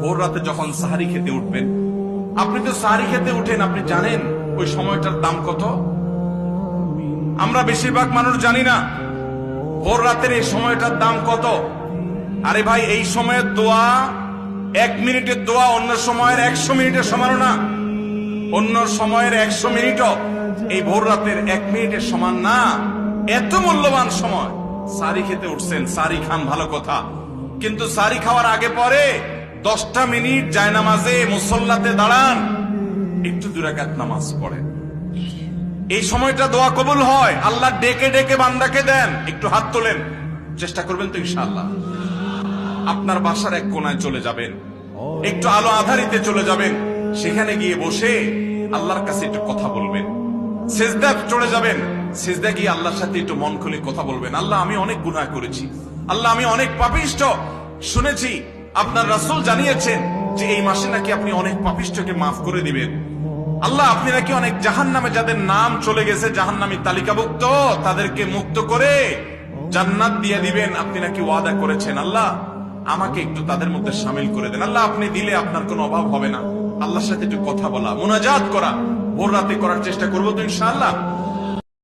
ভোর রাতে যখন সাহারি খেতে উঠবেন, আপনি তো সাহারি খেতে উঠেন, আপনি জানেন ওই সময়টার দাম কত? আমরা বেশিরভাগ মানুষ জানি না ভোর রাতের এই সময়টার দাম কত। আরে ভাই, এই সময়ের দোয়া 1 মিনিটের দোয়া অন্য সময়ের 100 মিনিটের সমান না। অন্য সময়ের 100 মিনিটও এই ভোর রাতের 1 মিনিটের সমান না। এত মূল্যবান সময়। সারি খেতে উঠছেন, সারি খান, ভালো কথা, কিন্তু সারি খাওয়ার আগে পরে 10টা মিনিট জায়নামাজে মুসল্লাতে দাঁড়ান, একটু 2 রাকাত নামাজ পড়েন। এই সময়টা দোয়া কবুল হয়। আল্লাহ ডেকে ডেকে বান্দাকে দেন। একটু হাত তোলেন, চেষ্টা করবেন তো ইনশাআল্লাহ। আপনার বাসার এক কোনায় চলে যাবেন, একটু আলো আধারিতে চলে যাবেন, সেখানে গিয়ে বসে আল্লাহর কাছে একটু কথা বলবেন। সিজদা চলে যাবেন, সিজদা গিয়ে আল্লাহর সাথে একটু মন খুলে কথা বলবেন। আল্লাহ, আমি অনেক গুনাহ করেছি, আল্লাহ আমি অনেক পাপিষ্ঠ। শুনেছি আপনার রাসূল জানিয়েছেন যে এই মাসে নাকি আপনি অনেক পাপিষ্ঠকে মাফ করে দিবেন। আল্লাহ, আপনি নাকি অনেক জাহান্নামে যাদের নাম চলে গেছে জাহান্নামী তালিকাভুক্ত, তাদেরকে মুক্ত করে জান্নাত দিয়ে দিবেন, আপনি নাকি ওয়াদা করেছেন। আল্লাহ, আমাকে একটু তাদের মধ্যে শামিল করে দেন। আল্লাহ, আপনি দিলে আপনার কোনো অভাব হবে না। আল্লাহর সাথে একটু কথা বলা, মুনাজাত করা ভোর রাতে করার চেষ্টা করবো তো ইনশাআল্লাহ।